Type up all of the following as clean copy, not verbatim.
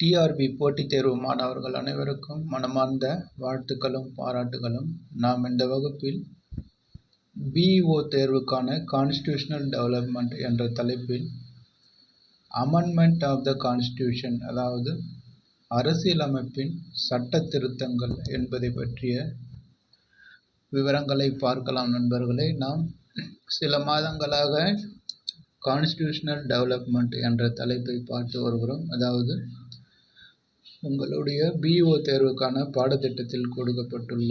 TRP போட்டித் தேர்வு மாணவர்கள் அனைவருக்கும் மனமார்ந்த வாழ்த்துக்களும் பாராட்டுகளும். நாம் இந்த வகுப்பில் பிஇஓ தேர்வுக்கான கான்ஸ்டிடியூஷனல் டெவலப்மெண்ட் என்ற தலைப்பில் அமெண்ட்மெண்ட் ஆஃப் த கான்ஸ்டிடியூஷன், அதாவது அரசியலமைப்பின் சட்ட திருத்தங்கள் என்பதை பற்றிய விவரங்களை பார்க்கலாம். நண்பர்களே, நாம் சில மாதங்களாக கான்ஸ்டிடியூஷனல் டெவலப்மெண்ட் என்ற தலைப்பை பார்த்து வருகிறோம். அதாவது உங்களுடைய பிஇஓ தேர்வுக்கான பாடத்திட்டத்தில் கொடுக்கப்பட்டுள்ள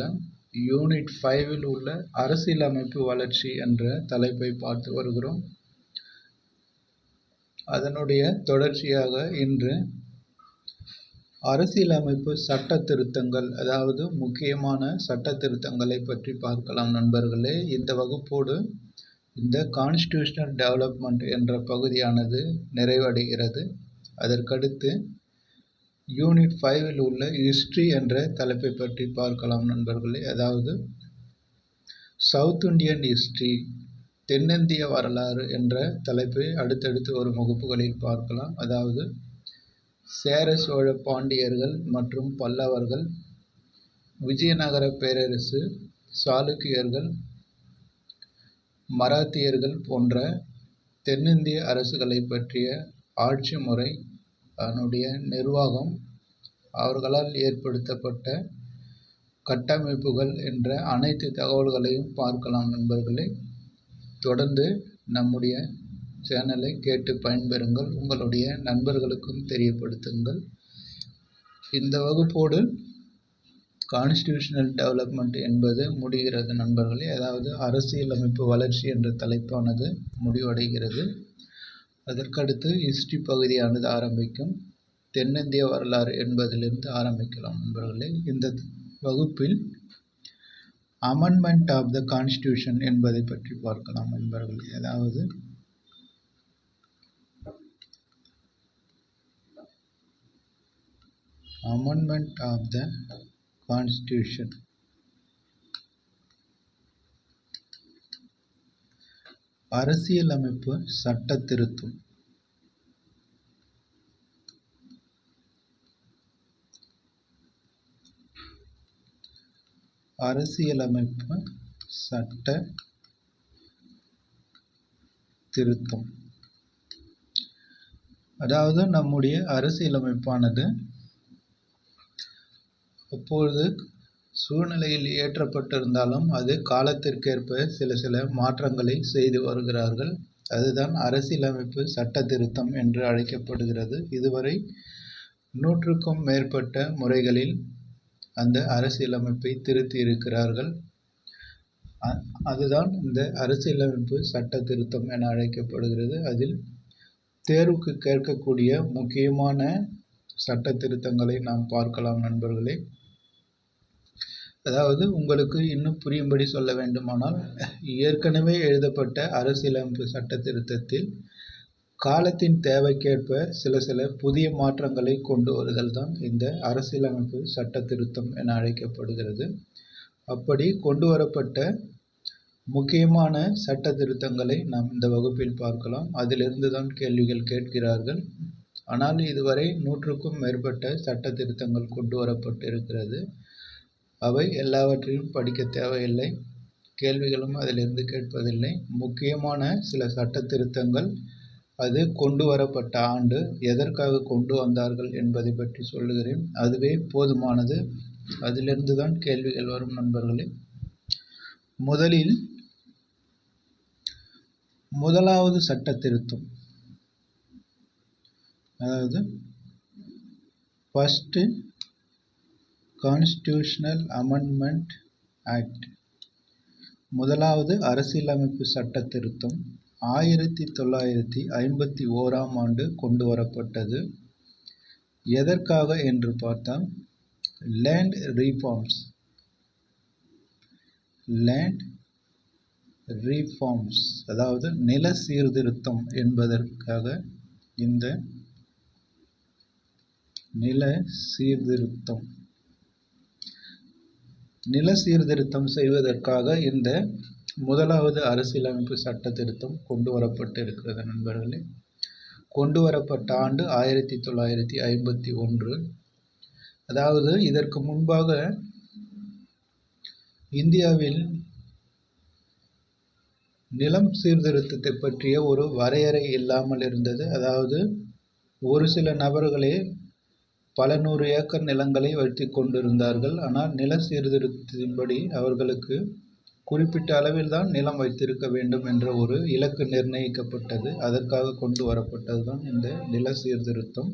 யூனிட் 5 உள்ள அரசியலமைப்பு வளர்ச்சி என்ற தலைப்பை பார்த்து வருகிறோம். அதனுடைய தொடர்ச்சியாக இன்று அரசியலமைப்பு சட்ட திருத்தங்கள், அதாவது முக்கியமான சட்ட திருத்தங்களை பற்றி பார்க்கலாம். நண்பர்களே, இந்த வகுப்போடு இந்த கான்ஸ்டிடியூஷனல் டெவலப்மெண்ட் என்ற பகுதியானது நிறைவடைகிறது. அதற்கடுத்து யூனிட் 5 உள்ள ஹிஸ்ட்ரி என்ற தலைப்பை பற்றி பார்க்கலாம். நண்பர்களே, அதாவது சவுத் இந்தியன் ஹிஸ்ட்ரி, தென்னிந்திய வரலாறு என்ற தலைப்பை அடுத்தடுத்து வரும் வகுப்புகளில் பார்க்கலாம். அதாவது சேர சோழ பாண்டியர்கள் மற்றும் பல்லவர்கள், விஜயநகர பேரரசு, சாளுக்கியர்கள், மராத்தியர்கள் போன்ற தென்னிந்திய அரசுகளை பற்றிய ஆட்சி முறை, அதனுடைய நிர்வாகம், அவர்களால் ஏற்படுத்தப்பட்ட கட்டமைப்புகள் என்ற அனைத்து தகவல்களையும் பார்க்கலாம். நண்பர்களே, தொடர்ந்து நம்முடைய சேனலை கேட்டு பயன்பெறுங்கள், உங்களுடைய நண்பர்களுக்கும் தெரியப்படுத்துங்கள். இந்த வகுப்போடு கான்ஸ்டிடியூஷனல் டெவலப்மெண்ட் என்பது முடிகிறது. நண்பர்களே, அதாவது அரசியலமைப்பு வளர்ச்சி என்ற தலைப்பானது முடிவடைகிறது. அதற்கடுத்து ஹிஸ்ட்ரி பகுதியானது ஆரம்பிக்கும். தென்னிந்திய வரலாறு என்பதிலிருந்து ஆரம்பிக்கலாம். நண்பர்களே, இந்த வகுப்பில் அமெண்ட்மெண்ட் ஆஃப் த கான்ஸ்டிடியூஷன் என்பதை பற்றி பார்க்கலாம். நண்பர்களே, அதாவது அமெண்ட்மெண்ட் ஆஃப் த கான்ஸ்டிடியூஷன் அரசியலமைப்பு சட்ட திருத்தம். அரசியலமைப்பு சட்ட திருத்தம், அதாவது நம்முடைய அரசியலமைப்பானது அப்பொழுது சூழ்நிலையில் இயற்றப்பட்டிருந்தாலும் அது காலத்திற்கேற்ப சில மாற்றங்களை செய்து வருகிறார்கள். அதுதான் அரசியலமைப்பு சட்ட திருத்தம் என்று அழைக்கப்படுகிறது. இதுவரை 100க்கும் மேற்பட்ட முறைகளில் அந்த அரசியலமைப்பை திருத்தி இருக்கிறார்கள். அதுதான் இந்த அரசியலமைப்பு சட்ட திருத்தம் என அழைக்கப்படுகிறது. அதில் தேர்வுக்கு கேட்கக்கூடிய முக்கியமான சட்ட திருத்தங்களை நாம் பார்க்கலாம். நண்பர்களே, அதாவது உங்களுக்கு இன்னும் புரியும்படி சொல்ல வேண்டுமானால், ஏற்கனவே எழுதப்பட்ட அரசியலமைப்பு சட்ட திருத்தத்தில் காலத்தின் தேவைக்கேற்ப சில புதிய மாற்றங்களை கொண்டு வருதல் தான் இந்த அரசியலமைப்பு சட்ட திருத்தம் என அழைக்கப்படுகிறது. அப்படி கொண்டு வரப்பட்ட முக்கியமான சட்ட திருத்தங்களை நாம் இந்த வகுப்பில் பார்க்கலாம். அதிலிருந்து தான் கேள்விகள் கேட்கிறார்கள். ஆனால் இதுவரை 100க்கும் மேற்பட்ட சட்ட திருத்தங்கள் கொண்டு வரப்பட்டு இருக்கிறது. அவை எல்லாவற்றையும் படிக்க தேவையில்லை, கேள்விகளும் அதிலிருந்து கேட்பதில்லை. முக்கியமான சில சட்ட திருத்தங்கள், அது கொண்டு வரப்பட்ட ஆண்டு, எதற்காக கொண்டு வந்தார்கள் என்பதை பற்றி சொல்லுகிறேன். அதுவே போதுமானது. அதிலிருந்து தான் கேள்விகள் வரும். நண்பர்களே, முதலில் முதலாவது சட்ட திருத்தம், அதாவது ஃபர்ஸ்ட் கான்ஸ்டிடியூஷனல் அமெண்ட்மெண்ட் ஆக்ட், முதலாவது அரசியலமைப்பு சட்ட திருத்தம் 1951ஆம் ஆண்டு கொண்டு வரப்பட்டது. எதற்காக என்று பார்த்தால், லேண்ட் ரீஃபார்ம்ஸ், அதாவது நில சீர்திருத்தம் என்பதற்காக இந்த நில சீர்திருத்தம் செய்வதற்காக இந்த முதலாவது அரசியலமைப்பு சட்ட திருத்தம் கொண்டு வரப்பட்டு இருக்கிறது. நண்பர்களே, கொண்டு வரப்பட்ட ஆண்டு 1951. அதாவது இதற்கு முன்பாக இந்தியாவில் நிலம் சீர்திருத்தத்தை பற்றிய ஒரு வரையறை இல்லாமல் இருந்தது. அதாவது ஒரு சில நபர்களே பல 100 ஏக்கர் நிலங்களை வைத்து கொண்டிருந்தார்கள். ஆனால் நில சீர்திருத்தத்தின்படி அவர்களுக்கு குறிப்பிட்ட அளவில் தான் நிலம் வைத்திருக்க வேண்டும் என்ற ஒரு இலக்கு நிர்ணயிக்கப்பட்டது. அதற்காக கொண்டு வரப்பட்டது தான் இந்த நில சீர்திருத்தம்.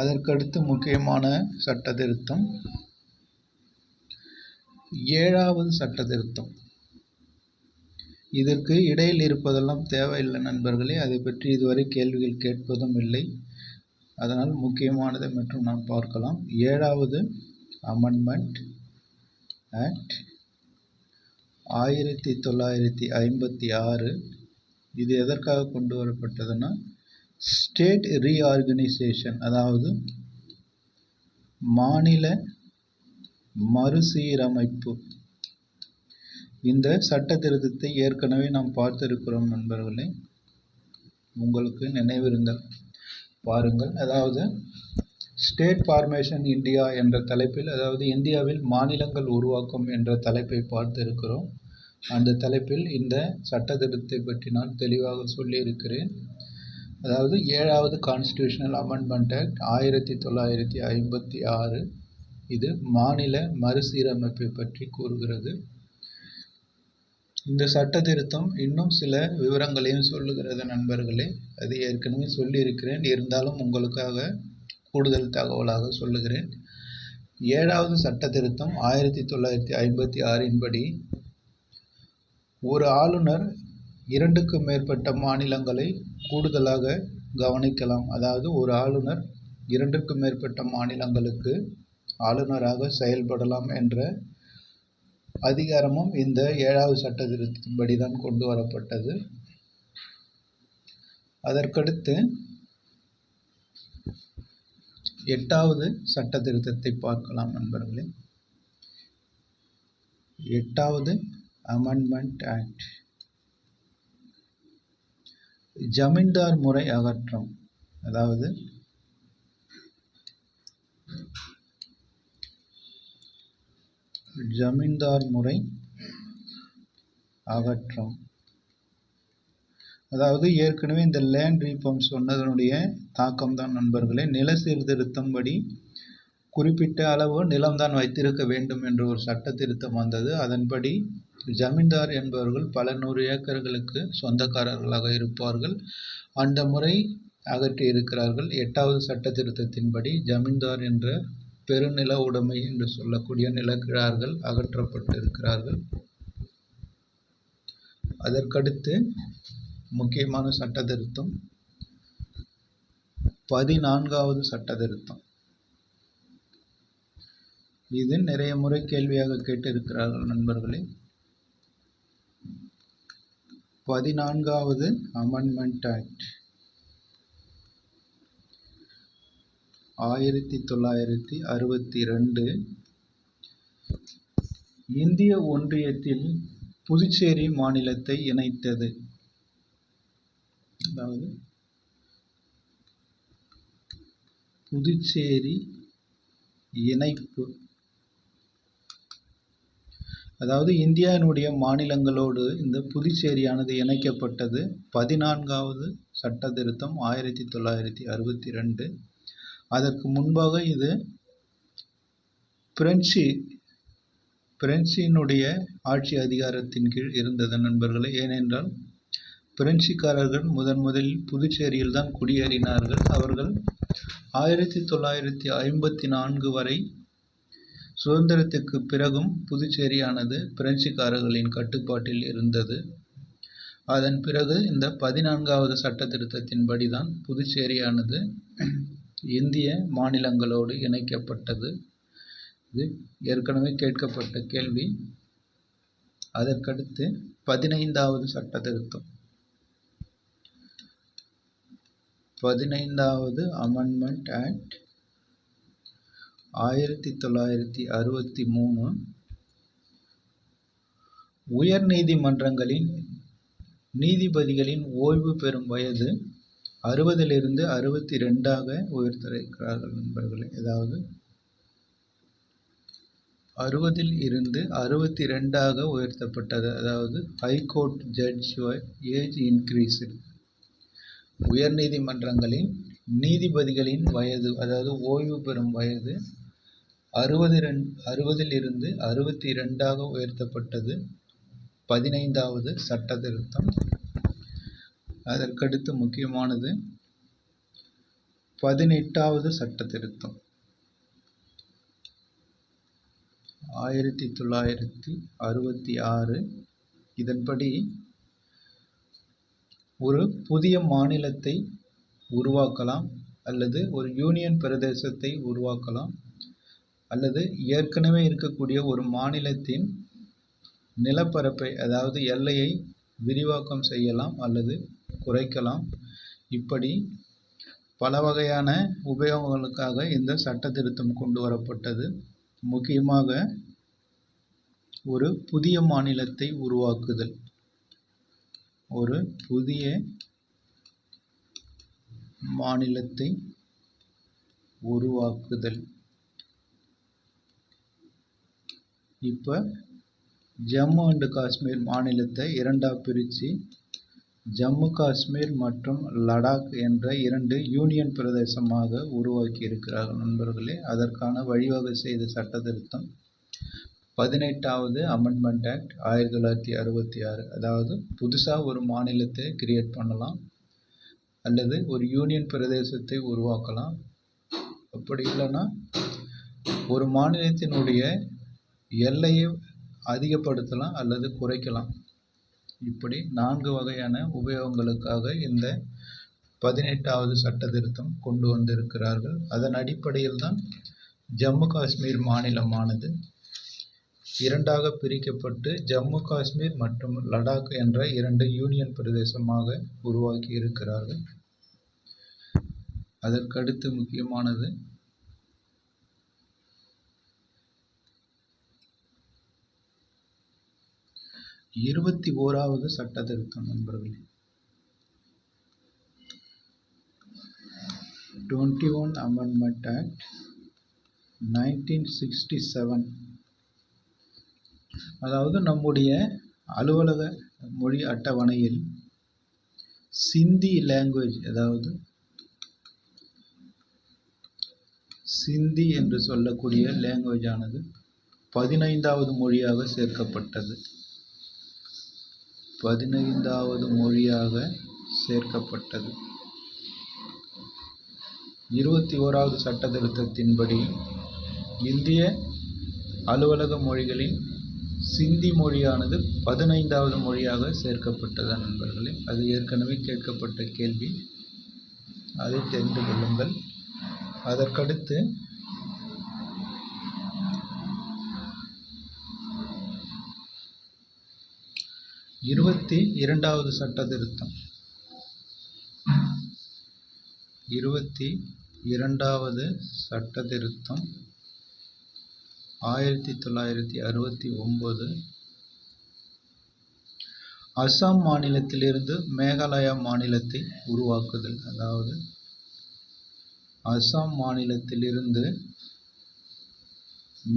அதற்கடுத்து முக்கியமான சட்ட திருத்தம் 7வது சட்ட திருத்தம். இதற்கு இடையில் இருப்பதெல்லாம் தேவையில்லை நண்பர்களே. அதை பற்றி இதுவரை கேள்விகள் கேட்பதும் இல்லை. அதனால் முக்கியமானதை மற்றும் நாம் பார்க்கலாம். 7வது அமெண்ட்மெண்ட் ஆக்ட் 1956. இது எதற்காக கொண்டு வரப்பட்டதுன்னா ஸ்டேட் ரீஆர்கனைசேஷன், அதாவது மாநில மறுசீரமைப்பு. இந்த சட்ட திருத்தத்தை ஏற்கனவே நாம் பார்த்திருக்கிறோம் நண்பர்களே. உங்களுக்கு நினைவிருந்தால் பாருங்கள். அதாவது ஸ்டேட் ஃபார்மேஷன் இந்தியா என்ற தலைப்பில், அதாவது இந்தியாவில் மாநிலங்கள் உருவாக்கம் என்ற தலைப்பை பார்த்திருக்கிறோம். அந்த தலைப்பில் இந்த சட்ட திருத்தத்தை பற்றி நான் தெளிவாக சொல்லியிருக்கிறேன். அதாவது 7வது கான்ஸ்டிடியூஷனல் அமெண்ட்மெண்ட் ஆக்ட் 1956. இது மாநில மறுசீரமைப்பை பற்றி கூறுகிறது. இந்த சட்ட திருத்தம் இன்னும் சில விவரங்களையும் சொல்லுகிறது நண்பர்களே. அது ஏற்கனவே சொல்லியிருக்கிறேன், இருந்தாலும் உங்களுக்காக கூடுதல் தகவலாக சொல்லுகிறேன். 7வது சட்ட திருத்தம் 1956 படி ஒரு ஆளுநர் 2க்கு மேற்பட்ட மாநிலங்களை கூடுதலாக கவனிக்கலாம். அதாவது ஒரு ஆளுநர் 2க்கு மேற்பட்ட மாநிலங்களுக்கு ஆளுநராக செயல்படலாம் என்ற அதிகாரமும் இந்த 7வது சட்ட திருத்தத்தின்படி தான் கொண்டு வரப்பட்டது. அதற்கடுத்து 8வது சட்ட திருத்தத்தை பார்க்கலாம் நண்பர்களே. 8வது அமெண்ட்மெண்ட் ஆக்ட் ஜமீன்தார் முறை அகற்றம். அதாவது ஜமீன்தார் முறை அகற்றம். அதாவது ஏற்கனவே இந்த லேண்ட் ரீஃபார்ம் சொன்னதனுடைய தாக்கம் தான் நண்பர்களே. நில சீர்திருத்தம் படி குறிப்பிட்ட அளவு நிலம்தான் வைத்திருக்க வேண்டும் என்ற ஒரு சட்ட திருத்தம் வந்தது. அதன்படி ஜமீன்தார் என்பவர்கள் பல 100 ஏக்கர்களுக்கு சொந்தக்காரர்களாக இருப்பார்கள். அந்த முறை அகற்றி இருக்கிறார்கள். 8வது சட்ட திருத்தத்தின்படி ஜமீன்தார் என்ற பெருநில உடைமை என்று சொல்லக்கூடிய நிலக்கிழார்கள் அகற்றப்பட்டிருக்கிறார்கள். அதற்கடுத்து முக்கியமான சட்ட திருத்தம் 14வது சட்ட திருத்தம். இது நிறைய முறை கேள்வியாக கேட்டிருக்கிறார்கள் நண்பர்களே. 14வது அமெண்ட்மெண்ட் ஆக்ட் 1962 இந்திய ஒன்றியத்தில் புதுச்சேரி மாநிலத்தை இணைத்தது. அதாவது புதுச்சேரி இணைப்பு, அதாவது இந்தியாவினுடைய மாநிலங்களோடு இந்த புதுச்சேரியானது இணைக்கப்பட்டது 14வது சட்ட திருத்தம் 1962. அதற்கு முன்பாக இது பிரெஞ்சினுடைய ஆட்சி அதிகாரத்தின் கீழ் இருந்தது நண்பர்களே. ஏனென்றால் பிரெஞ்சுக்காரர்கள் முதலில் புதுச்சேரியில் தான் குடியேறினார்கள். அவர்கள் 1954 வரை சுதந்திரத்துக்கு பிறகும் புதுச்சேரியானது பிரெஞ்சுக்காரர்களின் கட்டுப்பாட்டில் இருந்தது. அதன் பிறகு இந்த 14வது சட்ட திருத்தத்தின்படி தான் புதுச்சேரியானது இந்திய மாநிலங்களோடு இணைக்கப்பட்டது. இது ஏற்கனவே கேட்கப்பட்ட கேள்வி. அதற்கடுத்து 15வது சட்ட திருத்தம் 15வது அமெண்ட்மெண்ட் ஆக்ட் 1963 உயர் நீதிமன்றங்களின் நீதிபதிகளின் ஓய்வு பெறும் வயது 60லிருந்து 62ஆக உயர்த்தியிருக்கிறார்கள் நண்பர்களே. அதாவது 60ல் இருந்து 62ஆக உயர்த்தப்பட்டது. அதாவது ஹைகோர்ட் ஜட்ஜ் ஏஜ் இன்க்ரீஸ்டு. உயர்நீதிமன்றங்களின் நீதிபதிகளின் வயது, அதாவது ஓய்வு பெறும் வயது 60ல் இருந்து 62ஆக உயர்த்தப்பட்டது. 15வது சட்ட திருத்தம். அதற்கடுத்து முக்கியமானது 18வது சட்ட திருத்தம் 1966. இதன்படி ஒரு புதிய மாநிலத்தை உருவாக்கலாம், அல்லது ஒரு யூனியன் பிரதேசத்தை உருவாக்கலாம், அல்லது ஏற்கனவே இருக்கக்கூடிய ஒரு மாநிலத்தின் நிலப்பரப்பை, அதாவது எல்லையை விரிவாக்கம் செய்யலாம் அல்லது குறைக்கலாம். இப்படி பல வகையான உபயோகங்களுக்காக இந்த சட்ட திருத்தம் கொண்டு வரப்பட்டது. முக்கியமாக ஒரு புதிய மாநிலத்தை உருவாக்குதல், ஒரு புதிய மாநிலத்தை உருவாக்குதல். இப்போ ஜம்மு அண்ட் காஷ்மீர் மாநிலத்தை இரண்டாக பிரித்து ஜம்மு காஷ்மீர் மற்றும் லடாக் என்ற 2 யூனியன் பிரதேசமாக உருவாக்கி இருக்கிறார்கள் நண்பர்களே. அதற்கான வழிவகை செய்த சட்ட திருத்தம் 18வது அமெண்ட்மெண்ட் ஆக்ட் 1966. அதாவது புதுசாக ஒரு மாநிலத்தை கிரியேட் பண்ணலாம், அல்லது ஒரு யூனியன் பிரதேசத்தை உருவாக்கலாம். அப்படி இல்லைன்னா ஒரு மாநிலத்தினுடைய எல்லையை அதிகப்படுத்தலாம் அல்லது குறைக்கலாம். இப்படி 4 வகையான உபயோகங்களுக்காக இந்த 18வது சட்ட திருத்தம் கொண்டு வந்திருக்கிறார்கள். அதன் அடிப்படையில் தான் ஜம்மு காஷ்மீர் மாநிலமானது 2ஆக பிரிக்கப்பட்டு ஜம்மு காஷ்மீர் மற்றும் லடாக் என்ற 2 யூனியன் பிரதேசமாக உருவாக்கி இருக்கிறார்கள். அதற்கடுத்து முக்கியமானது 21வது சட்ட திருத்தம் நண்பர்களே. 21 அமெண்ட்மெண்ட் ஆக்ட் 1967. அதாவது நம்முடைய அலுவலக மொழி அட்டவணையில் சிந்தி லாங்குவேஜ், அதாவது சிந்தி என்று சொல்லக்கூடிய லாங்குவேஜ் ஆனது 15வது மொழியாக சேர்க்கப்பட்டது. 15வது மொழியாக சேர்க்கப்பட்டது. 21வது சட்ட திருத்தத்தின்படி இந்திய அலுவலக மொழிகளின் சிந்தி மொழியானது 15வது மொழியாக சேர்க்கப்பட்டது நண்பர்களே. அது ஏற்கனவே கேட்கப்பட்ட கேள்வி, அதை தெரிந்து கொள்ளுங்கள். அதற்கடுத்து 22வது சட்ட திருத்தம். 22வது சட்ட திருத்தம் 1969. அசாம் மாநிலத்திலிருந்து மேகாலயா மாநிலத்தை உருவாக்குதல். அதாவது அசாம் மாநிலத்திலிருந்து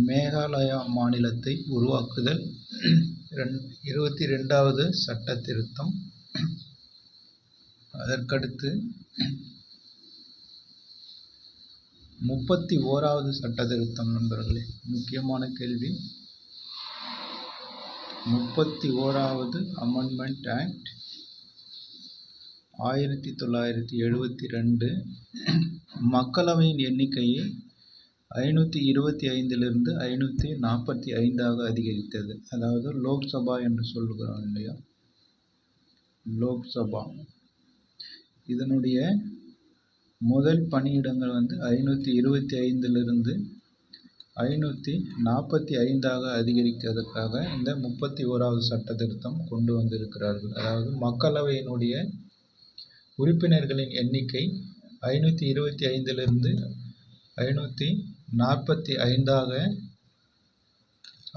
மேகாலயா மாநிலத்தை உருவாக்குதல் 22வது சட்ட திருத்தம். அதற்கடுத்து 31வது சட்ட திருத்தம் நண்பர்களே. முக்கியமான கேள்வி. 31வது அமெண்ட்மெண்ட் ஆக்ட் 1972 மக்களவையின் எண்ணிக்கையை 525லிருந்து 545ஆக அதிகரித்தது. அதாவது லோக்சபா என்று சொல்லுகிறோம் இல்லையா, லோக்சபா. இதனுடைய முதல் பணியிடங்கள் 525லிருந்து 545ஆக அதிகரிக்கிறதுக்காக இந்த 31வது சட்ட திருத்தம் கொண்டு வந்திருக்கிறார்கள். அதாவது மக்களவையினுடைய உறுப்பினர்களின் எண்ணிக்கை 525லிருந்து 545ஆக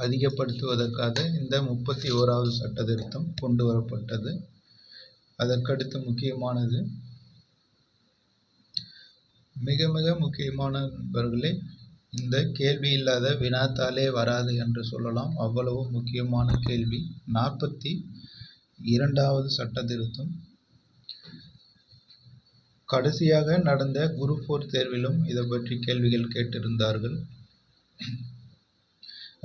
அதிகப்படுத்துவதற்காக இந்த 31வது சட்ட திருத்தம் கொண்டு வரப்பட்டது. அதற்கடுத்து முக்கியமானது, மிக மிக முக்கியமான நண்பர்களே, இந்த கேள்வி இல்லாத வினாத்தாளே வராது என்று சொல்லலாம். அவ்வளவு முக்கியமான கேள்வி. 42வது சட்ட திருத்தம். கடைசியாக நடந்த குரூப் 4 தேர்விலும் இதை பற்றி கேள்விகள் கேட்டிருந்தார்கள்.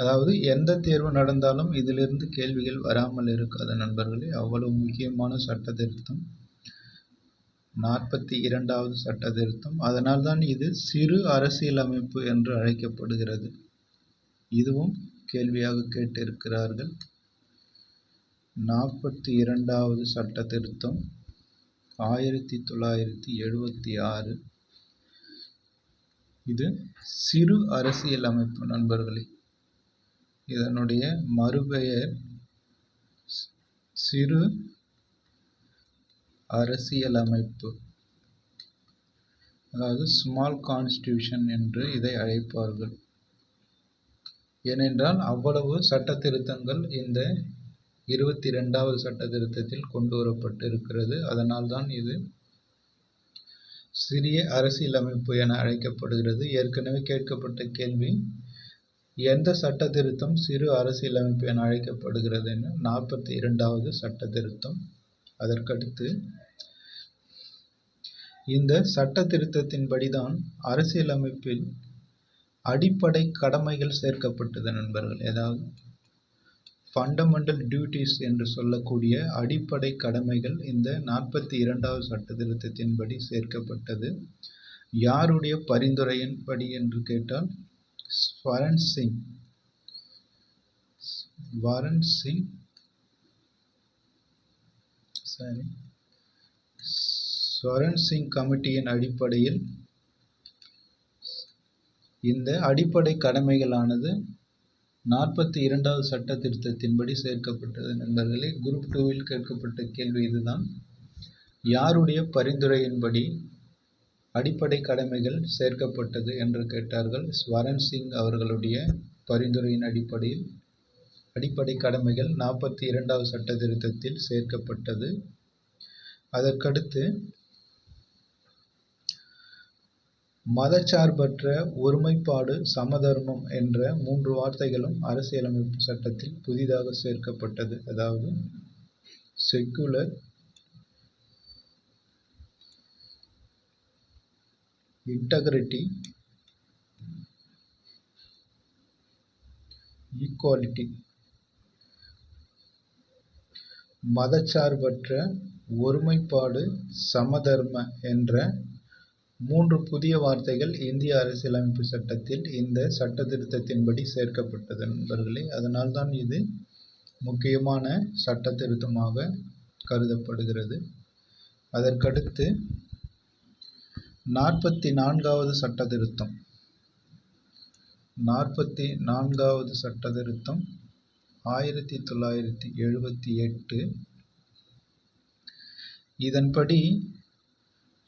அதாவது எந்த தேர்வு நடந்தாலும் இதிலிருந்து கேள்விகள் வராமல் இருக்காது நண்பர்களே. அவ்வளவு முக்கியமான சட்ட திருத்தம் 42வது சட்ட திருத்தம். அதனால்தான் இது சிறு அரசியலமைப்பு என்று அழைக்கப்படுகிறது. இதுவும் கேள்வியாக கேட்டிருக்கிறார்கள். 42வது சட்ட திருத்தம் 1976. இது சிறு அரசியலமைப்பு நண்பர்களே. இதனுடைய மறுபெயர் சிறு அரசியலமைப்பு, அதாவது ஸ்மால் கான்ஸ்டிடியூஷன் என்று இதை அழைப்பார்கள். ஏனென்றால் அவ்வளவு சட்ட திருத்தங்கள் இந்த 22வது சட்ட திருத்தத்தில் கொண்டு வரப்பட்டிருக்கிறது. அதனால்தான் இது சிறிய அரசியலமைப்பு என அழைக்கப்படுகிறது. ஏற்கனவே கேட்கப்பட்ட கேள்வி, எந்த சட்ட திருத்தம் சிறு அரசியலமைப்பு என அழைக்கப்படுகிறது என 42வது சட்ட திருத்தம். அதற்கடுத்து இந்த சட்ட திருத்தத்தின்படிதான் அரசியலமைப்பில் அடிப்படை கடமைகள் சேர்க்கப்பட்டது நண்பர்கள். ஏதாவது ஃபண்டமெண்டல் டியூட்டிஸ் என்று சொல்லக்கூடிய அடிப்படை கடமைகள் இந்த 42வது சட்ட திருத்தத்தின்படி சேர்க்கப்பட்டது. யாருடைய பரிந்துரையின்படி என்று கேட்டால் ஸ்வரன் சிங் கமிட்டியின் அடிப்படையில் இந்த அடிப்படை கடமைகளானது 42வது சட்ட திருத்தத்தின்படி சேர்க்கப்பட்டது நண்பர்களே. குரூப் 2வில் கேட்கப்பட்ட கேள்வி இதுதான். யாருடைய பரிந்துரையின்படி அடிப்படை கடமைகள் சேர்க்கப்பட்டது என்று கேட்டார்கள். ஸ்வரன் சிங் அவர்களுடைய பரிந்துரையின் அடிப்படையில் அடிப்படை கடமைகள் 42வது சட்ட திருத்தத்தில் சேர்க்கப்பட்டது. அதற்கடுத்து மதச்சார்பற்ற, ஒருமைப்பாடு, சமதர்மம் என்ற 3 வார்த்தைகளும் அரசியலமைப்பு சட்டத்தில் புதிதாக சேர்க்கப்பட்டது. அதாவது செக்குலர், இன்டகிரிட்டி, ஈக்குவாலிட்டி. மதச்சார்பற்ற, ஒருமைப்பாடு, சமதர்ம என்ற 3 புதிய வார்த்தைகள் இந்திய அரசியலமைப்பு சட்டத்தில் இந்த சட்ட திருத்தத்தின்படி சேர்க்கப்பட்டது நண்பர்களே. அதனால்தான் இது முக்கியமான சட்ட திருத்தமாக கருதப்படுகிறது. அதற்கடுத்து 44வது சட்ட திருத்தம். 44வது சட்ட திருத்தம் 1978. இதன்படி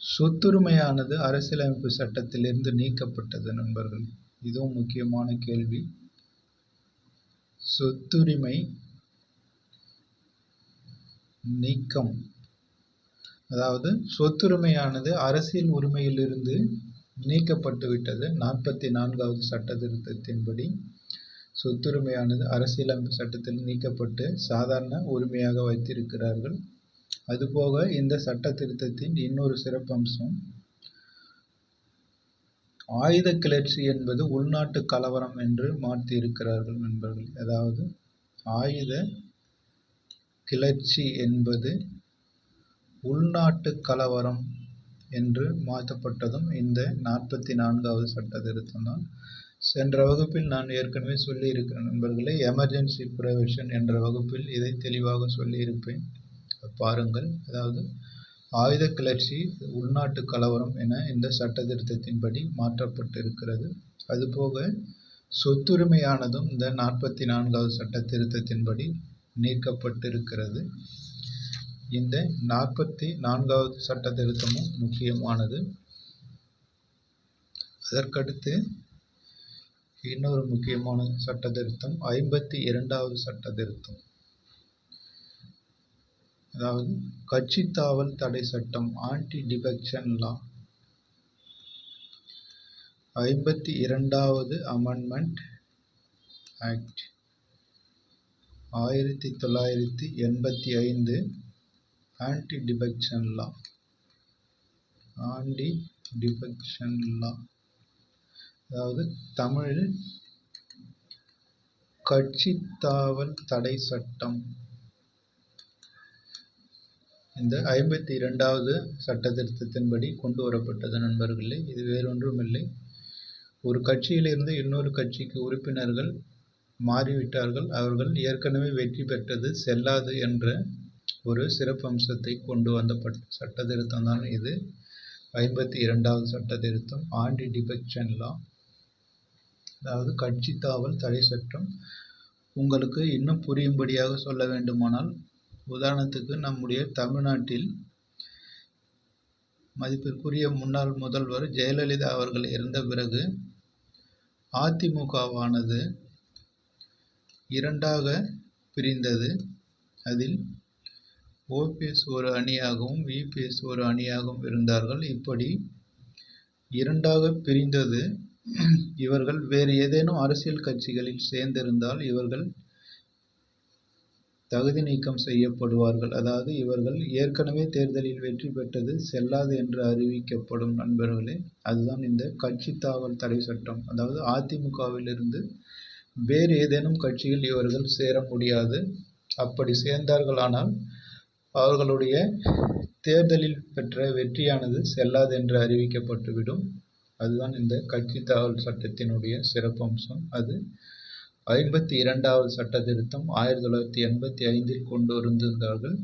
சொத்துரிமையானது அரசியலமைப்பு சட்டத்திலிருந்து நீக்கப்பட்டது நண்பர்கள். இதுவும் முக்கியமான கேள்வி. சொத்துரிமை நீக்கம், அதாவது சொத்துரிமையானது அரசியல் உரிமையிலிருந்து நீக்கப்பட்டுவிட்டது. 44வது சட்ட திருத்தத்தின்படி சொத்துரிமையானது அரசியலமைப்பு சட்டத்தில் நீக்கப்பட்டு சாதாரண உரிமையாக வைத்திருக்கிறார்கள். அதுபோக இந்த சட்ட திருத்தத்தின் இன்னொரு சிறப்பம்சம், ஆயுத கிளர்ச்சி என்பது உள்நாட்டு கலவரம் என்று மாற்றி இருக்கிறார்கள் நண்பர்கள். அதாவது ஆயுத கிளர்ச்சி என்பது உள்நாட்டு கலவரம் என்று மாற்றப்பட்டதும் இந்த 44வது சட்ட திருத்தம் தான். சென்ற வகுப்பில் நான் ஏற்கனவே சொல்லியிருக்கிறேன் நண்பர்களே. எமர்ஜென்சி ப்ரொவிஷன் என்ற வகுப்பில் இதை தெளிவாக சொல்லியிருப்பேன், பாருங்கள். அதாவது ஆயுத கிளர்ச்சி உள்நாட்டு கலவரம் என இந்த சட்ட திருத்தத்தின்படி மாற்றப்பட்டிருக்கிறது. அதுபோக சொத்துரிமையானதும் இந்த 44வது சட்ட திருத்தத்தின்படி நீக்கப்பட்டிருக்கிறது. இந்த 44வது சட்ட திருத்தமும் முக்கியமானது. அதற்கடுத்து இன்னொரு முக்கியமான சட்ட திருத்தம் 52வது சட்ட திருத்தம். அதாவது கட்சி தாவல் தடை சட்டம், ஆன்டி டிஃபெக்ஷன் லா. 52வது amendment act 1985, anti defection law. Anti defection law அதாவது தமிழில் கட்சி தாவல் தடை சட்டம். இந்த 52வது சட்ட திருத்தத்தின்படி கொண்டு வரப்பட்டது நண்பர்களே. இது வேறொன்றுமில்லை, ஒரு கட்சியிலிருந்து இன்னொரு கட்சிக்கு உறுப்பினர்கள் மாறிவிட்டார்கள், அவர்கள் ஏற்கனவே வெற்றி பெற்றது செல்லாது என்ற ஒரு சிறப்பம்சத்தை கொண்டு வந்தப்பட்ட சட்ட திருத்தம் தான் இது. 52வது சட்ட திருத்தம், ஆன்டி டிஃபெக்ஷன் லா, அதாவது கட்சி தாவல் தடை சட்டம். உங்களுக்கு இன்னும் புரியும்படியாக சொல்ல வேண்டுமானால், உதாரணத்துக்கு நம்முடைய தமிழ்நாட்டில் மதிப்பிற்குரிய முன்னாள் முதல்வர் ஜெயலலிதா அவர்கள் இறந்த பிறகு அதிமுகவானது இரண்டாக பிரிந்தது. அதில் ஓபிஎஸ் ஒரு அணியாகவும் இபிஎஸ் ஒரு அணியாகவும் இருந்தார்கள். இப்படி இரண்டாக பிரிந்தது. இவர்கள் வேறு ஏதேனும் அரசியல் கட்சிகளில் சேர்ந்திருந்தால் இவர்கள் தகுதி நீக்கம் செய்யப்படுவார்கள். அதாவது இவர்கள் ஏற்கனவே தேர்தலில் வெற்றி பெற்றது செல்லாது என்று அறிவிக்கப்படும் நண்பர்களே. அதுதான் இந்த கட்சி தாவல் தடை சட்டம். அதாவது அதிமுகவிலிருந்து வேறு ஏதேனும் கட்சியில் இவர்கள் சேர முடியாது. அப்படி சேர்ந்தார்களானால் அவர்களுடைய தேர்தலில் பெற்ற வெற்றியானது செல்லாது என்று அறிவிக்கப்பட்டுவிடும். அதுதான் இந்த கட்சி தாவல் சட்டத்தினுடைய சிறப்பம்சம். அது 52வது சட்ட திருத்தம் 1985 கொண்டு வந்திருந்தார்கள்.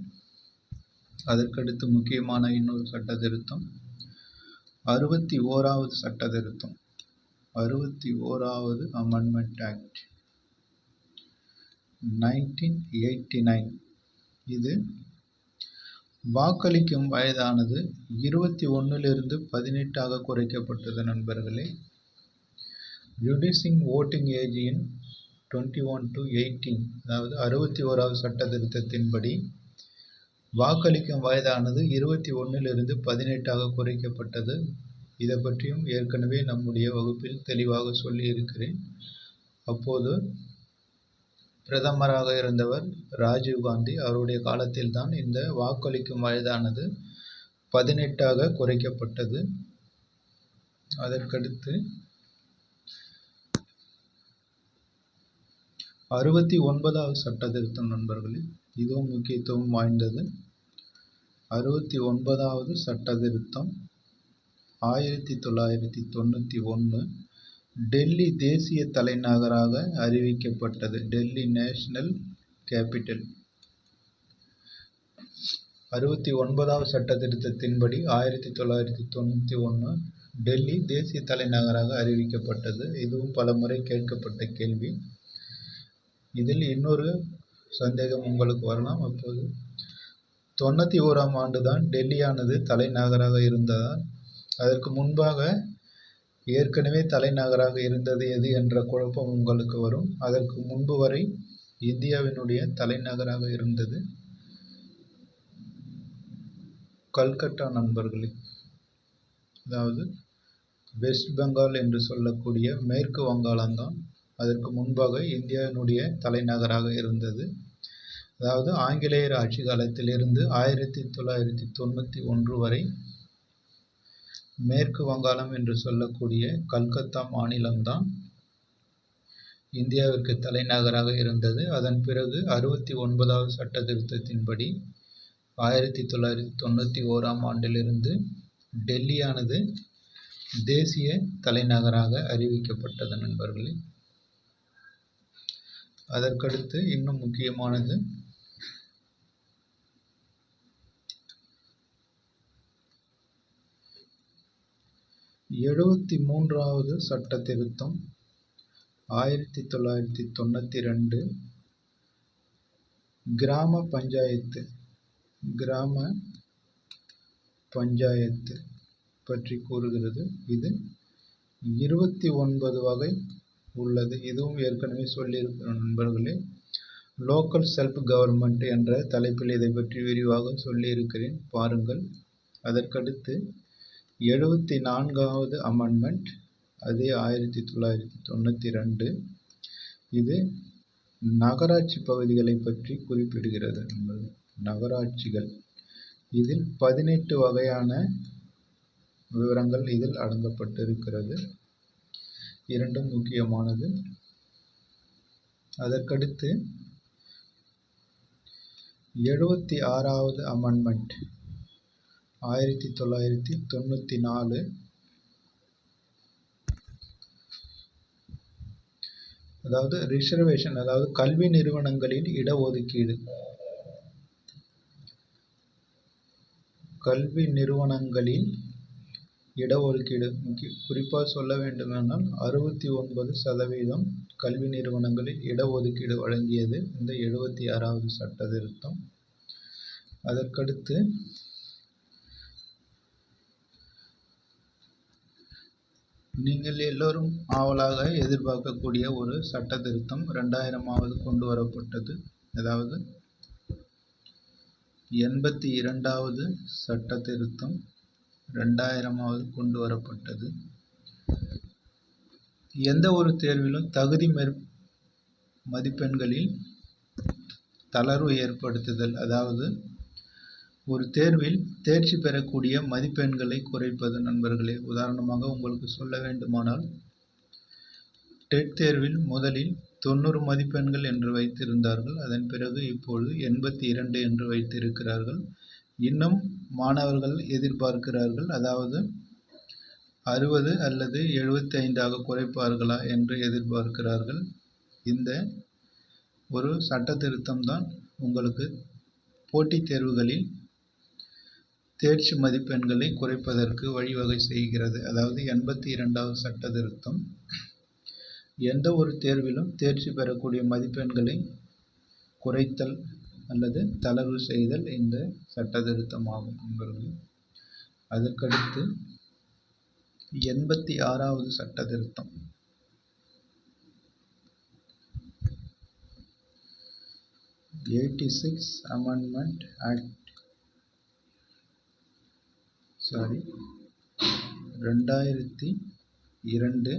அதற்கடுத்து முக்கியமான இன்னொரு சட்ட திருத்தம் 61வது சட்ட திருத்தம், 61வது அமெண்ட்மெண்ட் ஆக்ட் 1989. இது வாக்களிக்கும் வயதானது 21லிருந்து 18ஆக குறைக்கப்பட்டது நண்பர்களே. reducing voting age in 21 to 18, அதாவது 61வது சட்ட திருத்தத்தின்படி வாக்களிக்கும் வயதானது 21லிருந்து 18ஆக குறைக்கப்பட்டது. இதை பற்றியும் ஏற்கனவே நம்முடைய வகுப்பில் தெளிவாக சொல்லி இருக்கிறேன். அப்போது பிரதமராக இருந்தவர் ராஜீவ்காந்தி, அவருடைய காலத்தில் தான் இந்த வாக்களிக்கும் வயதானது 18ஆக குறைக்கப்பட்டது. அதற்கடுத்து 69வது சட்ட திருத்தம் நண்பர்களே, இதுவும் முக்கியத்துவம் வாய்ந்தது. 69வது சட்ட திருத்தம் 1991 டெல்லி தேசிய தலைநகராக அறிவிக்கப்பட்டது. Delhi national capital. 69வது சட்ட திருத்தத்தின்படி 1991 டெல்லி தேசிய தலைநகராக அறிவிக்கப்பட்டது. இதுவும் பல முறை கேட்கப்பட்ட கேள்வி. இதில் இன்னொரு சந்தேகம் உங்களுக்கு வரலாம். அப்போது 91ஆம் ஆண்டு தான் டெல்லியானது தலைநகராக இருந்ததால் அதற்கு முன்பாக ஏற்கனவே தலைநகராக இருந்தது எது என்ற குழப்பம் உங்களுக்கு வரும். அதற்கு முன்பு வரை இந்தியாவினுடைய தலைநகராக இருந்தது கல்கத்தா நண்பர்களே. அதாவது வெஸ்ட் பெங்கால் என்று சொல்லக்கூடிய மேற்கு வங்காளம்தான் அதற்கு முன்பாக இந்தியாவினுடைய தலைநகராக இருந்தது. அதாவது ஆங்கிலேயர் ஆட்சி காலத்திலிருந்து 1991 வரை மேற்கு வங்காளம் என்று சொல்லக்கூடிய கல்கத்தா மாநிலம்தான் இந்தியாவிற்கு தலைநகராக இருந்தது. அதன் பிறகு 69வது சட்ட திருத்தத்தின்படி 1991ஆம் ஆண்டிலிருந்து டெல்லியானது தேசிய தலைநகராக அறிவிக்கப்பட்டது நண்பர்களே. அதற்கடுத்து இன்னும் முக்கியமானது 73வது சட்ட திருத்தம் 1992 கிராம பஞ்சாயத்து பற்றி கூறுகிறது. இது 29 வகை உள்ளது. இதுவும் ஏற்கனவே சொல்லியிருக்கிற நண்பர்களே. லோக்கல் செல்ஃப் கவர்மெண்ட் என்ற தலைப்பில் இதை பற்றி விரிவாக சொல்லியிருக்கிறேன், பாருங்கள். அதற்கடுத்து 74வது அமெண்ட்மெண்ட், அது 1992. இது நகராட்சி பகுதிகளை பற்றி குறிப்பிடுகிறது. நகராட்சிகள், இதில் 18 வகையான விவரங்கள் இதில் அடங்கப்பட்டிருக்கிறது. இரண்டும் முக்கியமானது. அதற்கடுத்து 76வது அமெண்ட்மெண்ட் 1994, அதாவது ரிசர்வேஷன், அதாவது கல்வி நிறுவனங்களில் இடஒதுக்கீடு. கல்வி நிறுவனங்களில் இடஒதுக்கீடு குறிப்பாக சொல்ல வேண்டுமானால் 69% கல்வி நிறுவனங்களில் இடஒதுக்கீடு வழங்கியது இந்த 76வது சட்ட திருத்தம். அதற்கடுத்து நீங்கள் எல்லோரும் ஆவலாக எதிர்பார்க்கக்கூடிய ஒரு சட்ட திருத்தம் 2000வது கொண்டு வரப்பட்டது. அதாவது 82வது சட்ட திருத்தம் 2000வது கொண்டு வரப்பட்டது. எந்த ஒரு தேர்விலும் தகுதி மதிப்பெண்களில் தளர்வு ஏற்படுத்துதல், அதாவது ஒரு தேர்வில் தேர்ச்சி பெறக்கூடிய மதிப்பெண்களை குறைப்பது நண்பர்களே. உதாரணமாக உங்களுக்கு சொல்ல வேண்டுமானால், டெட் தேர்வில் முதலில் 90 மதிப்பெண்கள் என்று வைத்திருந்தார்கள். அதன் பிறகு இப்பொழுது 82 என்று வைத்திருக்கிறார்கள். இன்னும் மாணவர்கள் எதிர்பார்க்கிறார்கள், அதாவது 60 அல்லது 75ஆக குறைப்பார்களா என்று எதிர்பார்க்கிறார்கள். இந்த ஒரு சட்ட திருத்தம் தான் உங்களுக்கு போட்டித் தேர்வுகளில் தேர்ச்சி மதிப்பெண்களை குறைப்பதற்கு வழிவகை செய்கிறது. அதாவது 82வது சட்ட திருத்தம் எந்த ஒரு தேர்விலும் தேர்ச்சி பெறக்கூடிய மதிப்பெண்களை குறைத்தல் அல்லது தளர்வு செய்தல் இந்த சட்ட திருத்தம் ஆகும் நண்பர்களே. அதற்கடுத்து 86வது சட்ட திருத்தம். 86 Amendment Act 2002.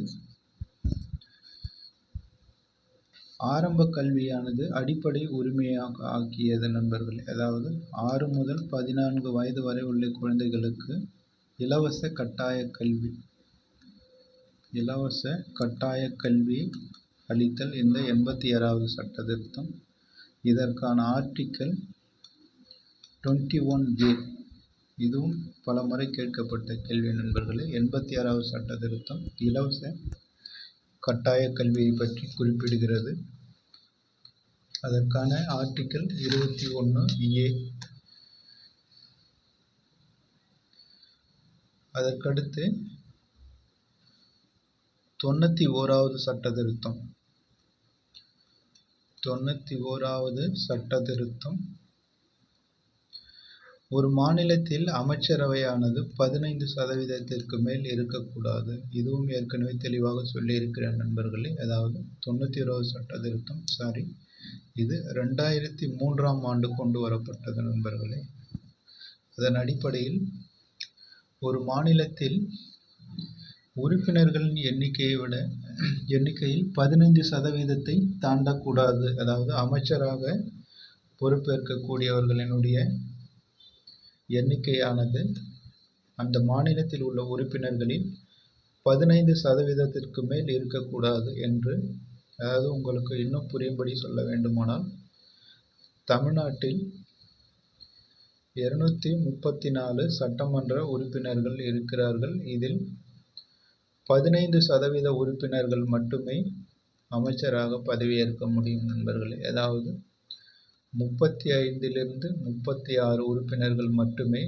ஆரம்ப கல்வியானது அடிப்படை உரிமையாக ஆக்கியது நண்பர்களே. அதாவது 6 முதல் 14 வயது வரை உள்ள குழந்தைகளுக்கு இலவச கட்டாய கல்வி அளித்தல் இந்த 86வது சட்ட திருத்தம். இதற்கான ஆர்டிக்கல் 21A, இதுவும் பல முறை கேட்கப்பட்ட கேள்வி நண்பர்களே. 86வது சட்ட திருத்தம் இலவச கட்டாய கல்வியை பற்றி குறிப்பிடுகிறது. அதற்கான ஆர்டிக்கல் 21A. அதற்கடுத்து 91வது சட்ட திருத்தம். 91வது சட்ட திருத்தம் ஒரு மாநிலத்தில் அமைச்சரவையானது 15% மேல் இருக்கக்கூடாது. இதுவும் ஏற்கனவே தெளிவாக சொல்லியிருக்கிறேன் நண்பர்களே. அதாவது 91வது சட்ட திருத்தம், இது 2003ஆம் ஆண்டு கொண்டு வரப்பட்டது நண்பர்களே. அதன் அடிப்படையில் ஒரு மாநிலத்தில் உறுப்பினர்களின் எண்ணிக்கையில் 15% தாண்டக்கூடாது. அதாவது அமைச்சராக பொறுப்பேற்கக்கூடியவர்களினுடைய எண்ணிக்கையானது அந்த மாநிலத்தில் உள்ள உறுப்பினர்களில் 15% மேல் இருக்கக்கூடாது என்று. அதாவது உங்களுக்கு இன்னும் புரியும்படி சொல்ல வேண்டுமானால், தமிழ்நாட்டில் 234 சட்டமன்ற உறுப்பினர்கள் இருக்கிறார்கள். இதில் 15% உறுப்பினர்கள் மட்டுமே அமைச்சராக பதவியேற்க முடியும் நண்பர்களே. அதாவது 35லிருந்து 36 உறுப்பினர்கள் மட்டுமே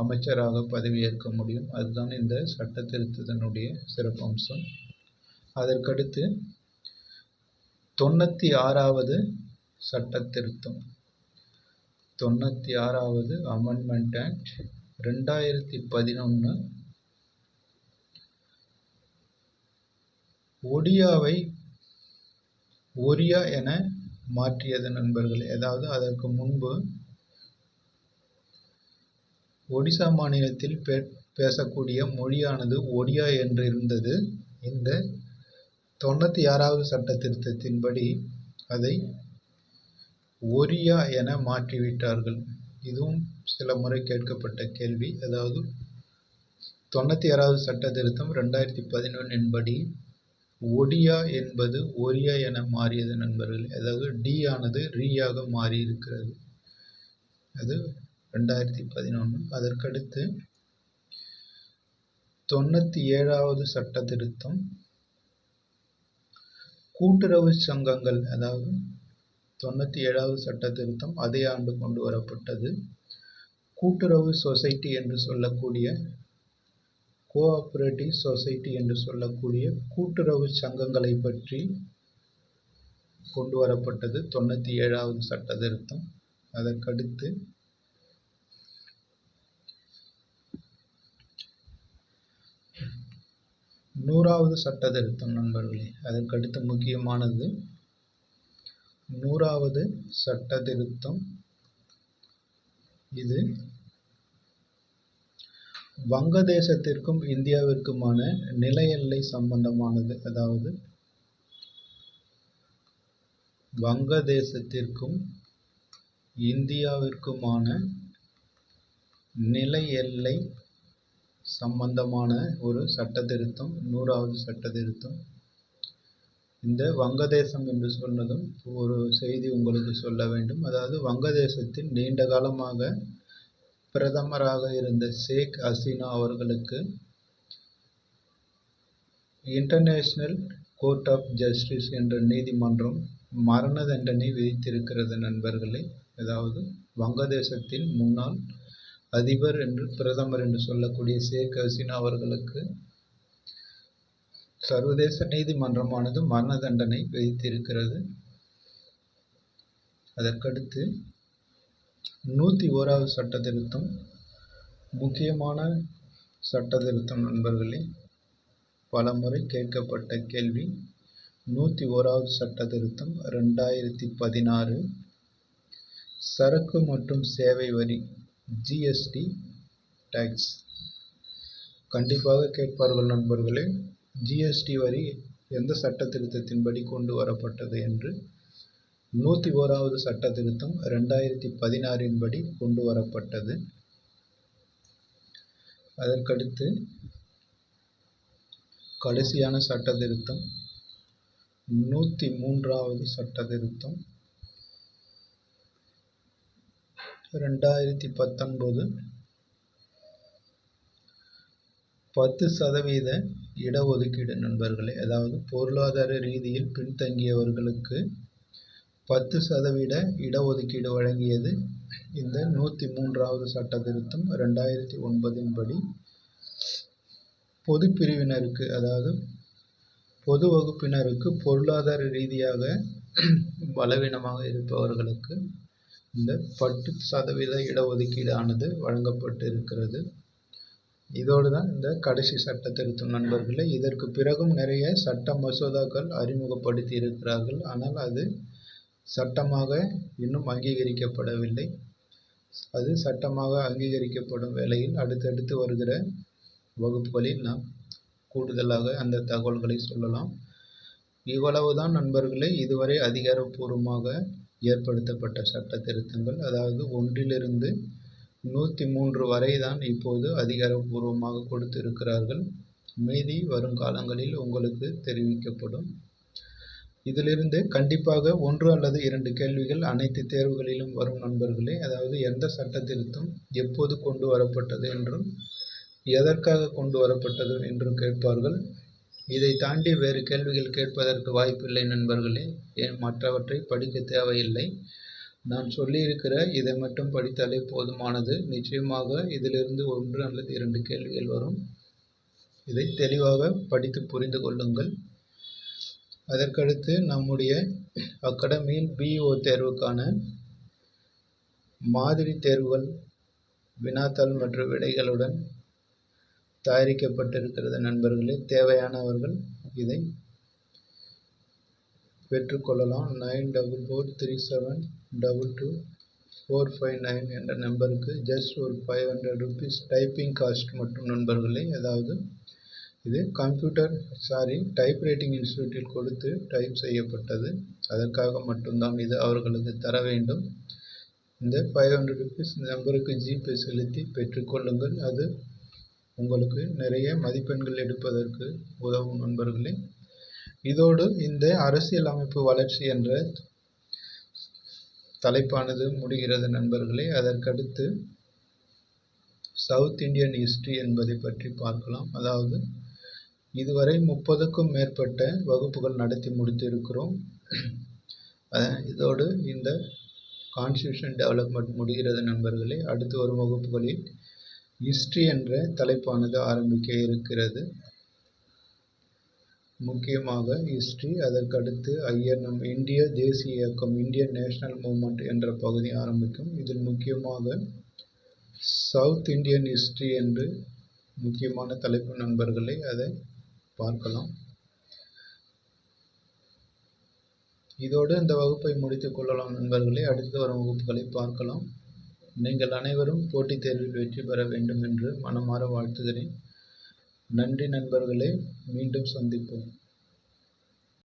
அமைச்சராக பதவியேற்க முடியும். அதுதான் இந்த சட்ட திருத்தத்தினுடைய சிறப்பம்சம். அதற்கடுத்து 96வது சட்ட திருத்தம். 96வது அமெண்ட்மெண்ட் ஆக்ட் 2011. ஒடியா என மாற்றியது நண்பர்களே. அதாவது அதற்கு முன்பு ஒடிசா மாநிலத்தில் பேசக்கூடிய மொழியானது ஒடியா என்று இருந்தது. இந்த 96வது சட்ட திருத்தத்தின்படி அதை ஒரியா என மாற்றிவிட்டார்கள். இதுவும் சில முறை கேட்கப்பட்ட கேள்வி. அதாவது 96வது சட்ட திருத்தம் 2011 படி ஒடியா என்பது ஒரியா என மாறியது நண்பர்களே. அதாவது டி ஆனது ரீயாக மாறி இருக்கிறது. அது 2011. அதற்கடுத்து 97வது சட்ட திருத்தம் கூட்டுறவு சங்கங்கள், அதாவது 97வது சட்ட திருத்தம் அதே ஆண்டு கொண்டு வரப்பட்டது. கூட்டுறவு சொசைட்டி என்று சொல்லக்கூடிய கோஆபரேட்டிவ் சொசைட்டி என்று சொல்லக்கூடிய கூட்டுறவு சங்கங்களை பற்றி கொண்டு வரப்பட்டது 97வது சட்ட திருத்தம். அதற்கடுத்து 100வது சட்ட திருத்தம் நண்பர்களே. அதற்கடுத்து முக்கியமானது 100வது சட்ட திருத்தம். இது வங்கதேசத்திற்கும் இந்தியாவிற்குமான நில எல்லை சம்பந்தமானது. அதாவது வங்கதேசத்திற்கும் இந்தியாவிற்குமான நில எல்லை சம்பந்தமான ஒரு சட்ட திருத்தம் 100வது சட்ட திருத்தம். இந்த வங்கதேசம் என்று சொன்னதும் ஒரு செய்தி உங்களுக்கு சொல்ல வேண்டும். அதாவது வங்கதேசத்தில் நீண்ட காலமாக பிரதமராக இருந்த ஷேக் ஹசீனா அவர்களுக்கு இன்டர்நேஷனல் கோர்ட் ஆஃப் ஜஸ்டிஸ் என்ற நீதிமன்றம் மரண தண்டனை விதித்திருக்கிறது நண்பர்களே. அதாவது வங்கதேசத்தின் முன்னாள் அதிபர் என்று பிரதமர் என்று சொல்லக்கூடிய ஷேக் ஹசீனா அவர்களுக்கு சர்வதேச நீதிமன்றமானது மரண தண்டனை விதித்திருக்கிறது. அதற்கடுத்து 101வது சட்ட திருத்தம் முக்கியமான சட்ட திருத்தம் நண்பர்களே. பல முறை கேட்கப்பட்ட கேள்வி. 101வது சட்ட திருத்தம் 2016 சரக்கு மற்றும் சேவை வரி ஜிஎஸ்டி டாக்ஸ். கண்டிப்பாக கேட்பார்கள் நண்பர்களே, ஜிஎஸ்டி வரி எந்த சட்ட திருத்தத்தின்படி கொண்டு வரப்பட்டது என்று. 101வது சட்ட திருத்தம் 2016 படி கொண்டு வரப்பட்டது. அதற்கடுத்து கடைசியான சட்ட திருத்தம் 103வது சட்ட திருத்தம் 2019 10% இடஒதுக்கீடு நண்பர்களே. அதாவது பொருளாதார ரீதியில் பின்தங்கியவர்களுக்கு 10% இடஒதுக்கீடு வழங்கியது இந்த 103வது சட்ட திருத்தம் 2009 படி. பொது பிரிவினருக்கு, அதாவது பொது வகுப்பினருக்கு பொருளாதார ரீதியாக பலவீனமாக இருப்பவர்களுக்கு இந்த 10% இடஒதுக்கீடு ஆனது வழங்கப்பட்டு இருக்கிறது. இதோடு தான் இந்த கடைசி சட்ட திருத்தம் நண்பர்களே. இதற்கு பிறகும் நிறைய சட்ட மசோதாக்கள் அறிமுகப்படுத்தி இருக்கிறார்கள். ஆனால் அது சட்டமாக இன்னும் அங்கீகரிக்கப்படவில்லை. அது சட்டமாக அங்கீகரிக்கப்படும் வேளையில் அடுத்தடுத்து வருகிற வகுப்புகளில் நாம் கூடுதலாக அந்த தகவல்களை சொல்லலாம். இவ்வளவுதான் நண்பர்களே இதுவரை அதிகாரப்பூர்வமாக ஏற்படுத்தப்பட்ட சட்ட திருத்தங்கள். அதாவது 1லிருந்து 103 வரை தான் இப்போது அதிகாரப்பூர்வமாக கொடுத்திருக்கிறார்கள். மீதி வரும் காலங்களில் உங்களுக்கு தெரிவிக்கப்படும். இதிலிருந்து கண்டிப்பாக 1 அல்லது 2 கேள்விகள் அனைத்து தேர்வுகளிலும் வரும் நண்பர்களே. அதாவது எந்த சட்ட திருத்தம் எப்போது கொண்டு வரப்பட்டது என்றும் எதற்காக கொண்டு வரப்பட்டது என்றும் கேட்பார்கள். இதை தாண்டி வேறு கேள்விகள் கேட்பதற்கு வாய்ப்பில்லை நண்பர்களே. மற்றவற்றை படிக்க தேவையில்லை. நான் சொல்லியிருக்கிற இதை மட்டும் படித்தாலே போதுமானது. நிச்சயமாக இதிலிருந்து 1 அல்லது 2 கேள்விகள் வரும். இதை தெளிவாக படித்து புரிந்து கொள்ளுங்கள். அதற்கடுத்து நம்முடைய அகாடமியில் பிஇஓ தேர்வுக்கான மாதிரி தேர்வுகள் வினாத்தாள் மற்றும் விடைகளுடன் தயாரிக்கப்பட்டிருக்கிறது நண்பர்களே. தேவையானவர்கள் இதை பெற்றுக்கொள்ளலாம். 9443722459 என்ற நம்பருக்கு ஜஸ்ட் ஒரு ₹500 டைப்பிங் காஸ்ட் மட்டும் நண்பர்களே. அதாவது இது டைப்ரைட்டிங் இன்ஸ்டிடியூட்டில் கொடுத்து டைப் செய்யப்பட்டது. அதற்காக மட்டும்தான் இது அவர்களுக்கு தர வேண்டும். இந்த ₹500 நம்பருக்கு ஜிபே செலுத்தி பெற்றுக்கொள்ளுங்கள். அது உங்களுக்கு நிறைய மதிப்பெண்கள் எடுப்பதற்கு உதவும் நண்பர்களே. இதோடு இந்த அரசியல் அமைப்பு வளர்ச்சி என்ற தலைப்பானது முடிகிறது நண்பர்களே. அதற்கடுத்து சவுத் இந்தியன் ஹிஸ்டரி என்பதை பற்றி பார்க்கலாம். அதாவது இதுவரை 30க்கும் மேற்பட்ட வகுப்புகள் நடத்தி முடித்திருக்கிறோம். இதோடு இந்த கான்ஸ்டியூஷன் டெவலப்மெண்ட் முடிகிறது நண்பர்களே. அடுத்து வரும் வகுப்புகளில் ஹிஸ்டரி என்ற தலைப்பானது ஆரம்பிக்க இருக்கிறது. முக்கியமாக ஹிஸ்டரி, அதற்கடுத்து ஐஎன்எம் இந்திய தேசிய இயக்கம், இந்தியன் நேஷனல் மூவ்மெண்ட் என்ற பகுதி ஆரம்பிக்கும். இதில் முக்கியமாக சவுத் இந்தியன் ஹிஸ்டரி என்று முக்கியமான தலைப்பு நண்பர்களை அதை பார்க்கலாம். இதோடு இந்த வகுப்பை முடித்துக் கொள்ளலாம் நண்பர்களே. அடுத்து வரும் வகுப்புகளை பார்க்கலாம். நீங்கள் அனைவரும் போட்டித் தேர்வில் வெற்றி பெற வேண்டும் என்று மனமாற வாழ்த்துகிறேன். நன்றி நண்பர்களே. மீண்டும் சந்திப்போம்.